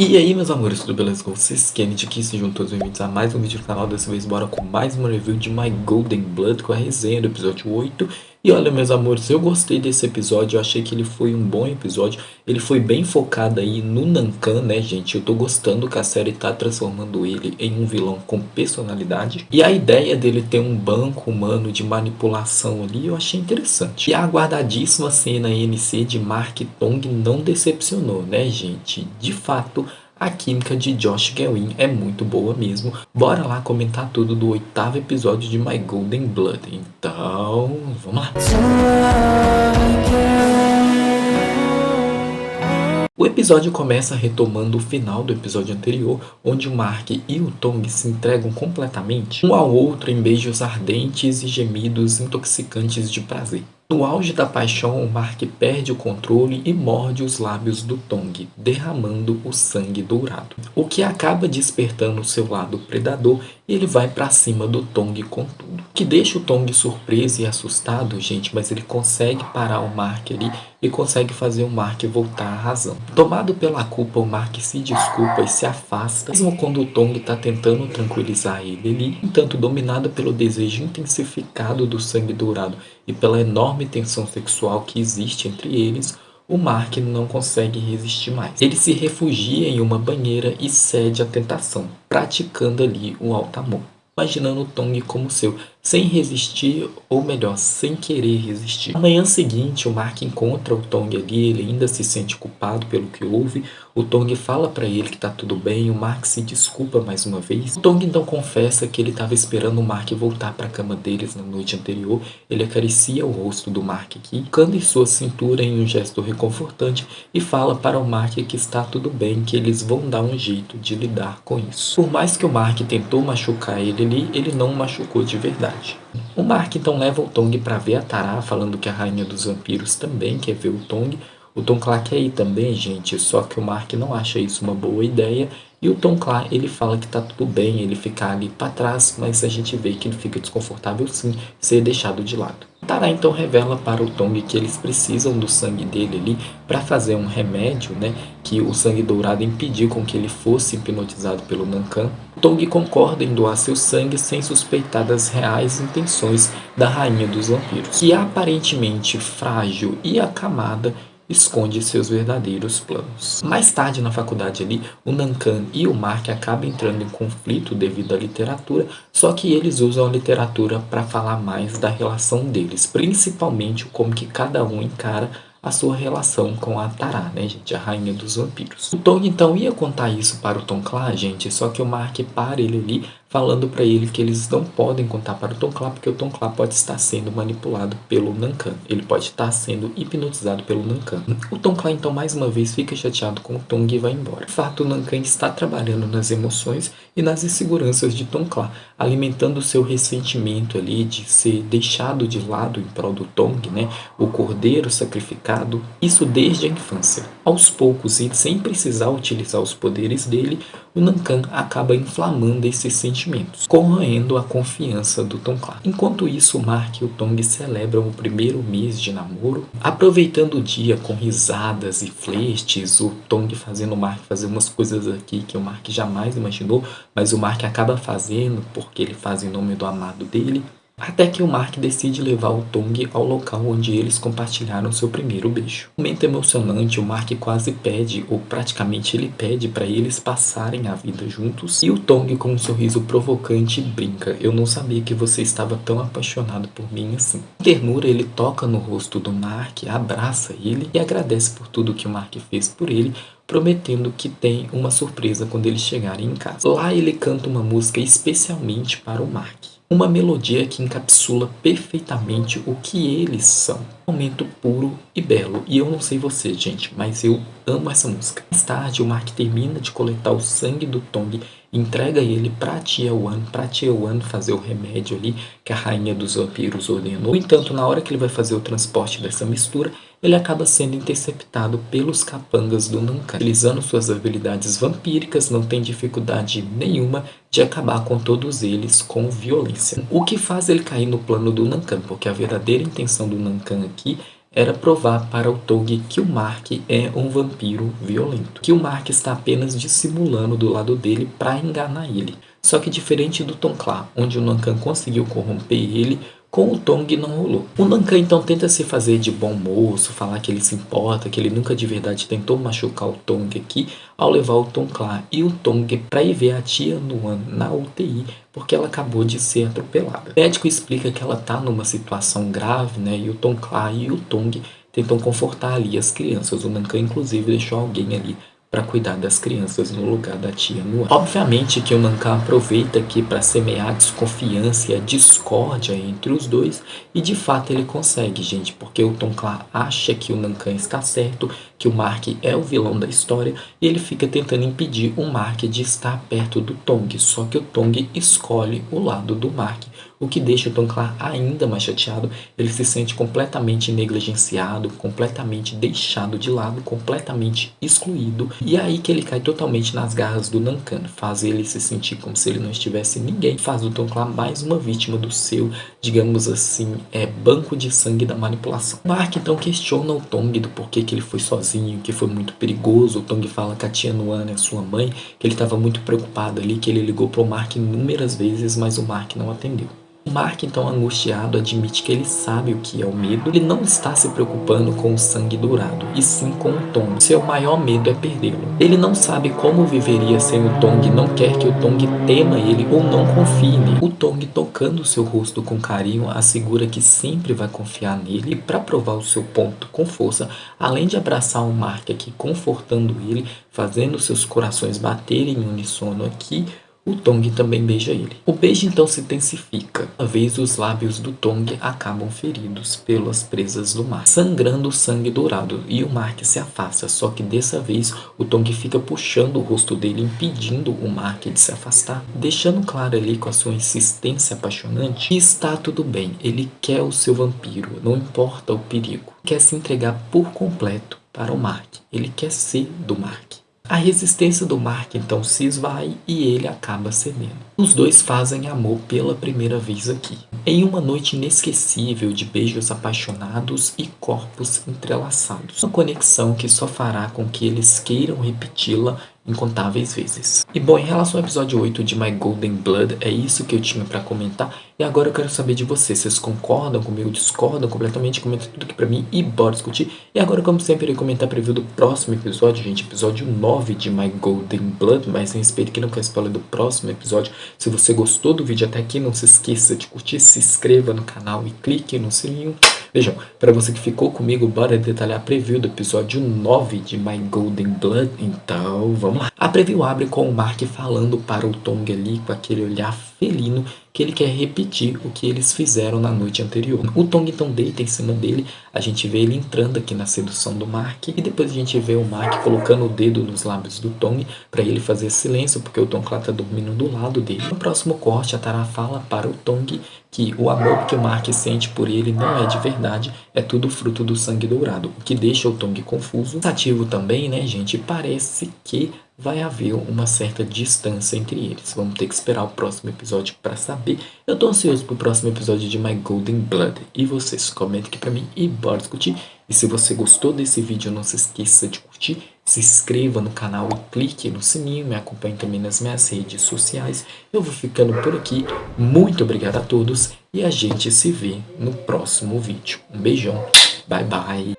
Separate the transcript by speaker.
Speaker 1: E aí meus amores, tudo beleza com vocês? Kennedy aqui, sejam todos bem-vindos a mais um vídeo do canal. Dessa vez bora com mais uma review de My Golden Blood, com a resenha do episódio 8. E olha meus amores, eu gostei desse episódio, eu achei que ele foi um bom episódio. Ele foi bem focado aí no Nancan, né gente? Eu tô gostando que a série tá transformando ele em um vilão com personalidade. E a ideia dele ter um banco humano de manipulação ali, eu achei interessante. E a aguardadíssima cena NC de Mark Tong não decepcionou, né gente? De fato, a química de Josh Gewin é muito boa mesmo. Bora lá comentar tudo do 8º episódio de My Golden Blood. Então, vamos lá. O episódio começa retomando o final do episódio anterior, onde o Mark e o Tong se entregam completamente um ao outro em beijos ardentes e gemidos intoxicantes de prazer. No auge da paixão, o Mark perde o controle e morde os lábios do Tong, derramando o sangue dourado, o que acaba despertando seu lado predador e ele vai pra cima do Tong com tudo. O que deixa o Tong surpreso e assustado, gente, mas ele consegue parar o Mark ali e consegue fazer o Mark voltar à razão. Tomado pela culpa, o Mark se desculpa e se afasta, mesmo quando o Tong está tentando tranquilizar ele ali, entanto dominado pelo desejo intensificado do sangue dourado e pela enorme tensão sexual que existe entre eles, o Mark não consegue resistir mais. Ele se refugia em uma banheira e cede à tentação, praticando ali o alto amor, imaginando o Tong como seu, sem resistir, ou melhor, sem querer resistir. Na manhã seguinte, o Mark encontra o Tong ali, ele ainda se sente culpado pelo que houve. O Tong fala para ele que tá tudo bem, o Mark se desculpa mais uma vez. O Tong então confessa que ele estava esperando o Mark voltar para a cama deles na noite anterior. Ele acaricia o rosto do Mark aqui, tocando em sua cintura em um gesto reconfortante e fala para o Mark que está tudo bem, que eles vão dar um jeito de lidar com isso. Por mais que o Mark tentou machucar ele ali, ele não o machucou de verdade. O Mark então leva o Tong para ver a Tara, falando que a rainha dos vampiros também quer ver o Tong. O Tom Clark quer ir também, gente, só que o Mark não acha isso uma boa ideia. E o Tom Clark, ele fala que tá tudo bem ele ficar ali para trás, mas a gente vê que ele fica desconfortável sim ser deixado de lado. Tara então revela para o Tong que eles precisam do sangue dele ali para fazer um remédio, né, que o sangue dourado impediu com que ele fosse hipnotizado pelo Nancan. O Tong concorda em doar seu sangue sem suspeitar das reais intenções da rainha dos vampiros, que aparentemente frágil e acamada, esconde seus verdadeiros planos. Mais tarde na faculdade ali, o Nancan e o Mark acabam entrando em conflito devido à literatura, só que eles usam a literatura para falar mais da relação deles, principalmente como que cada um encara a sua relação com a Tara, né, gente, a rainha dos vampiros. O Tong então ia contar isso para o Tom Clark, gente, só que o Mark para ele ali, falando para ele que eles não podem contar para o Tom Clark, porque o Tom Clark pode estar sendo manipulado pelo Nancan. Ele pode estar sendo hipnotizado pelo Nancan. O Tom Clark então mais uma vez fica chateado com o Tong e vai embora. De fato, o Nancan está trabalhando nas emoções e nas inseguranças de Tom Clark, alimentando seu ressentimento ali de ser deixado de lado em prol do Tong, né, o cordeiro sacrificado, isso desde a infância. Aos poucos e sem precisar utilizar os poderes dele, o Nancan acaba inflamando esses sentimentos, corroendo a confiança do Tom Clark. Enquanto isso, o Mark e o Tong celebram o primeiro mês de namoro, aproveitando o dia com risadas e flertes, o Tong fazendo o Mark fazer umas coisas aqui que o Mark jamais imaginou, mas o Mark acaba fazendo porque ele faz em nome do amado dele. Até que o Mark decide levar o Tong ao local onde eles compartilharam seu primeiro beijo. Um momento emocionante, o Mark quase pede, ou praticamente ele pede para eles passarem a vida juntos. E o Tong, com um sorriso provocante, brinca: "Eu não sabia que você estava tão apaixonado por mim assim." Com ternura, ele toca no rosto do Mark, abraça ele e agradece por tudo que o Mark fez por ele, prometendo que tem uma surpresa quando eles chegarem em casa. Lá ele canta uma música especialmente para o Mark. Uma melodia que encapsula perfeitamente o que eles são. Um momento puro e belo. E eu não sei você, gente, mas eu amo essa música. Mais tarde, o Mark termina de coletar o sangue do Tong e entrega ele para Tia Wan fazer o remédio ali que a rainha dos vampiros ordenou. No entanto, na hora que ele vai fazer o transporte dessa mistura, ele acaba sendo interceptado pelos capangas do Nancan. Utilizando suas habilidades vampíricas, não tem dificuldade nenhuma de acabar com todos eles com violência. O que faz ele cair no plano do Nancan, porque a verdadeira intenção do Nancan aqui era provar para o Tong que o Mark é um vampiro violento, que o Mark está apenas dissimulando do lado dele para enganar ele. Só que diferente do Tongkla, onde o Nancan conseguiu corromper ele, com o Tong não rolou. O Nancan então tenta se fazer de bom moço, falar que ele se importa, que ele nunca de verdade tentou machucar o Tong aqui, ao levar o Tongkla e o Tong para ir ver a tia Nuan na UTI, porque ela acabou de ser atropelada. O médico explica que ela tá numa situação grave, né? E o Tongkla e o Tong tentam confortar ali as crianças. O Nancan inclusive deixou alguém ali para cuidar das crianças no lugar da tia Nuan. Obviamente que o Nancan aproveita aqui para semear a desconfiança e a discórdia entre os dois, e de fato ele consegue, gente, porque o Tongkla acha que o Nancan está certo, que o Mark é o vilão da história, e ele fica tentando impedir o Mark de estar perto do Tong, só que o Tong escolhe o lado do Mark, o que deixa o Tongkla ainda mais chateado. Ele se sente completamente negligenciado, completamente deixado de lado, completamente excluído, e é aí que ele cai totalmente nas garras do Nancan, faz ele se sentir como se ele não estivesse ninguém, faz o Tongkla mais uma vítima do seu, digamos assim, banco de sangue da manipulação. O Mark então questiona o Tong do porquê que ele foi sozinho, que foi muito perigoso. O Tong fala que a tia Nuan é sua mãe, que ele estava muito preocupado ali, que ele ligou pro Mark inúmeras vezes, mas o Mark não atendeu. O Mark, então angustiado, admite que ele sabe o que é o medo. Ele não está se preocupando com o sangue dourado, e sim com o Tong. Seu maior medo é perdê-lo. Ele não sabe como viveria sem o Tong, não quer que o Tong tema ele ou não confie nele. O Tong, tocando seu rosto com carinho, assegura que sempre vai confiar nele, e para provar o seu ponto com força, além de abraçar o Mark aqui, confortando ele, fazendo seus corações baterem em uníssono aqui, o Tong também beija ele. O beijo então se intensifica. Uma vez os lábios do Tong acabam feridos pelas presas do Mark, sangrando sangue dourado, e o Mark se afasta, só que dessa vez o Tong fica puxando o rosto dele, impedindo o Mark de se afastar, deixando claro ali com a sua insistência apaixonante que está tudo bem, ele quer o seu vampiro, não importa o perigo. Quer se entregar por completo para o Mark, ele quer ser do Mark. A resistência do Mark então se esvai e ele acaba cedendo. Os dois fazem amor pela primeira vez aqui, em uma noite inesquecível de beijos apaixonados e corpos entrelaçados. Uma conexão que só fará com que eles queiram repeti-la incontáveis vezes. E bom, em relação ao episódio 8 de My Golden Blood, é isso que eu tinha para comentar. E agora eu quero saber de vocês. Vocês concordam comigo, discordam completamente? Comenta tudo aqui pra mim e bora discutir. E agora, como sempre, eu irei comentar a preview do próximo episódio, gente. Episódio 9 de My Golden Blood. Mas sem espelho que não quer spoiler do próximo episódio. Se você gostou do vídeo até aqui, não se esqueça de curtir, se inscreva no canal e clique no sininho. Vejam, para você que ficou comigo, bora detalhar a preview do episódio 9 de My Golden Blood. Então, vamos lá. A preview abre com o Mark falando para o Tong ali com aquele olhar felino que ele quer repetir o que eles fizeram na noite anterior. O Tong então deita em cima dele, a gente vê ele entrando aqui na sedução do Mark, e depois a gente vê o Mark colocando o dedo nos lábios do Tong para ele fazer silêncio, porque o Tongkla tá dormindo do lado dele. No próximo corte, a Tara fala para o Tong que o amor que o Mark sente por ele não é de verdade, é tudo fruto do sangue dourado, o que deixa o Tong confuso. Pensativo também, né, gente? Parece que vai haver uma certa distância entre eles. Vamos ter que esperar o próximo episódio para saber. Eu tô ansioso pro próximo episódio de My Golden Blood. E vocês? Comentem aqui pra mim e bora discutir. E se você gostou desse vídeo, não se esqueça de curtir, se inscreva no canal e clique no sininho. Me acompanhe também nas minhas redes sociais. Eu vou ficando por aqui. Muito obrigado a todos e a gente se vê no próximo vídeo. Um beijão. Bye bye.